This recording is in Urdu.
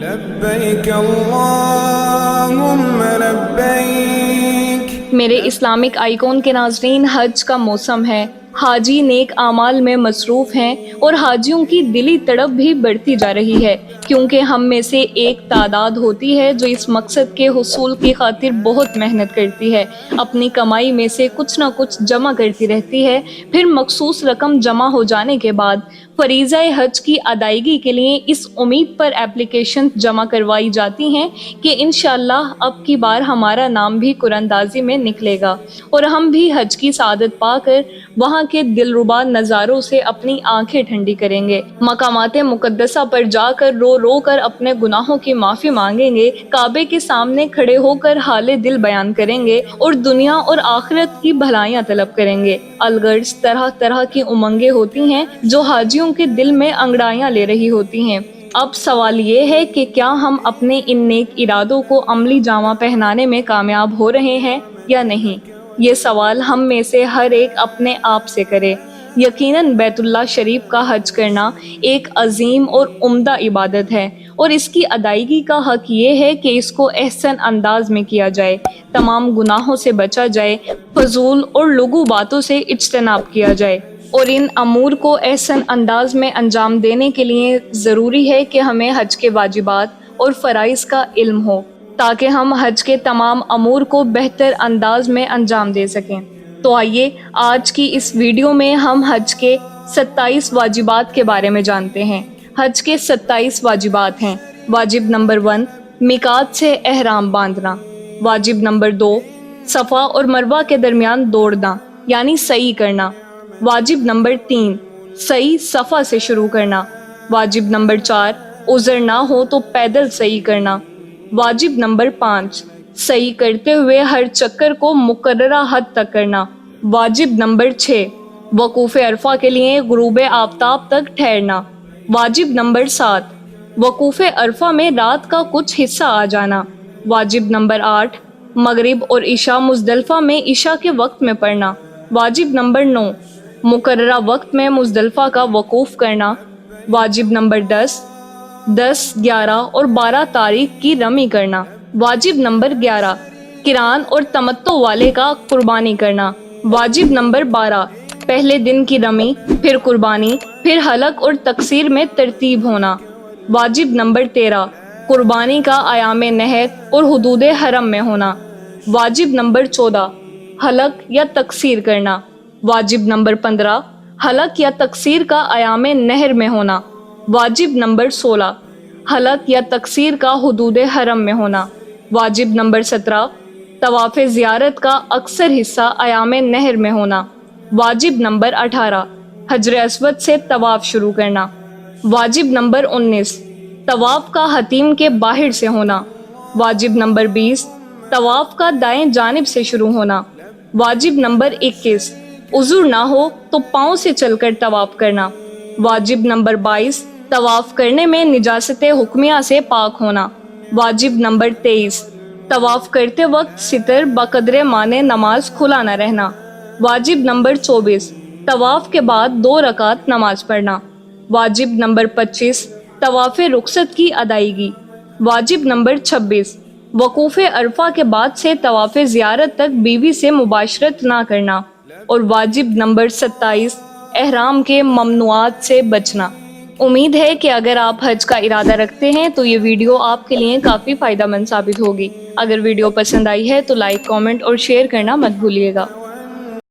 لبیک اللہم لبیک۔ میرے اسلامک آئیکن کے ناظرین، حج کا موسم ہے، حاجی نیک اعمال میں مصروف ہیں اور حاجیوں کی دلی تڑپ بھی بڑھتی جا رہی ہے، کیونکہ ہم میں سے ایک تعداد ہوتی ہے جو اس مقصد کے حصول کی خاطر بہت محنت کرتی ہے، اپنی کمائی میں سے کچھ نہ کچھ جمع کرتی رہتی ہے، پھر مخصوص رقم جمع ہو جانے کے بعد فریضہ حج کی ادائیگی کے لیے اس امید پر اپلیکیشن جمع کروائی جاتی ہیں کہ انشاءاللہ اب کی بار ہمارا نام بھی قرآن اندازی میں نکلے گا اور ہم بھی حج کی سعادت پا کر وہاں کے دلربا نظاروں سے اپنی آنکھیں ٹھنڈی کریں گے، مقامات مقدسہ پر جا کر رو رو کر اپنے گناہوں کی معافی مانگیں گے، کعبے کے سامنے کھڑے ہو کر حال دل بیان کریں گے اور دنیا اور آخرت کی بھلائیاں طلب کریں گے۔ الغرض طرح طرح کی امنگیں ہوتی ہیں جو حاجیوں کے دل میں انگڑائیاں لے رہی ہوتی ہیں۔ اب سوال یہ ہے کہ کیا ہم اپنے ان نیک ارادوں کو عملی جامہ پہنانے میں کامیاب ہو رہے ہیں یا نہیں؟ یہ سوال ہم میں سے ہر ایک اپنے آپ سے کرے۔ یقیناً بیت اللہ شریف کا حج کرنا ایک عظیم اور عمدہ عبادت ہے، اور اس کی ادائیگی کا حق یہ ہے کہ اس کو احسن انداز میں کیا جائے، تمام گناہوں سے بچا جائے، فضول اور لغو باتوں سے اجتناب کیا جائے، اور ان امور کو احسن انداز میں انجام دینے کے لیے ضروری ہے کہ ہمیں حج کے واجبات اور فرائض کا علم ہو، تاکہ ہم حج کے تمام امور کو بہتر انداز میں انجام دے سکیں۔ تو آئیے آج کی اس ویڈیو میں ہم حج کے 27 واجبات کے بارے میں جانتے ہیں۔ حج کے 27 واجبات ہیں۔ واجب نمبر 1، میقات سے احرام باندھنا۔ واجب نمبر 2، صفا اور مروہ کے درمیان دوڑنا یعنی سعی کرنا۔ واجب نمبر 3، سعی صفا سے شروع کرنا۔ واجب نمبر 4، عذر نہ ہو تو پیدل سعی کرنا۔ واجب نمبر 5، سعی کرتے ہوئے ہر چکر کو مقررہ حد تک کرنا۔ واجب نمبر 6، وقوف عرفہ کے لیے غروب آفتاب تک ٹھہرنا۔ واجب نمبر 7، وقوف عرفہ میں رات کا کچھ حصہ آ جانا۔ واجب نمبر 8، مغرب اور عشاء مزدلفہ میں عشاء کے وقت میں پڑھنا۔ واجب نمبر 9، مقررہ وقت میں مزدلفہ کا وقوف کرنا۔ واجب نمبر 10، 10، 11 اور 12 تاریخ کی رمی کرنا۔ واجب نمبر 11، قران اور تمتع والے کا قربانی کرنا۔ واجب نمبر 12، پہلے دن کی رمی، پھر قربانی، پھر حلق اور تقصیر میں ترتیب ہونا۔ واجب نمبر 13، قربانی کا ایام نحر اور حدود حرم میں ہونا۔ واجب نمبر 14، حلق یا تقصیر کرنا۔ واجب نمبر 15، حلق یا تقصیر کا ایام نحر میں ہونا۔ واجب نمبر 16، حلق یا تقصیر کا حدود حرم میں ہونا۔ واجب نمبر 17، طواف زیارت کا اکثر حصہ ایام نحر میں ہونا۔ واجب نمبر 18، حجر اسود سے طواف شروع کرنا۔ واجب نمبر 19، طواف کا حتیم کے باہر سے ہونا۔ واجب نمبر 20، طواف کا دائیں جانب سے شروع ہونا۔ واجب نمبر 21، عذر نہ ہو تو پاؤں سے چل کر طواف کرنا۔ واجب نمبر 22، طواف کرنے میں نجاست حکمیہ سے پاک ہونا۔ واجب نمبر 23، طواف کرتے وقت ستر بقدر معنی نماز کھلا نہ رہنا۔ واجب نمبر 24، طواف کے بعد 2 رکعت نماز پڑھنا۔ واجب نمبر 25، طواف رخصت کی ادائیگی۔ واجب نمبر 26، وقوف عرفہ کے بعد سے طواف زیارت تک بیوی سے مباشرت نہ کرنا۔ اور واجب نمبر 27، احرام کے ممنوعات سے بچنا۔ امید ہے کہ اگر آپ حج کا ارادہ رکھتے ہیں تو یہ ویڈیو آپ کے لیے کافی فائدہ مند ثابت ہوگی۔ اگر ویڈیو پسند آئی ہے تو لائک، کامنٹ اور شیئر کرنا مت بھولیے گا۔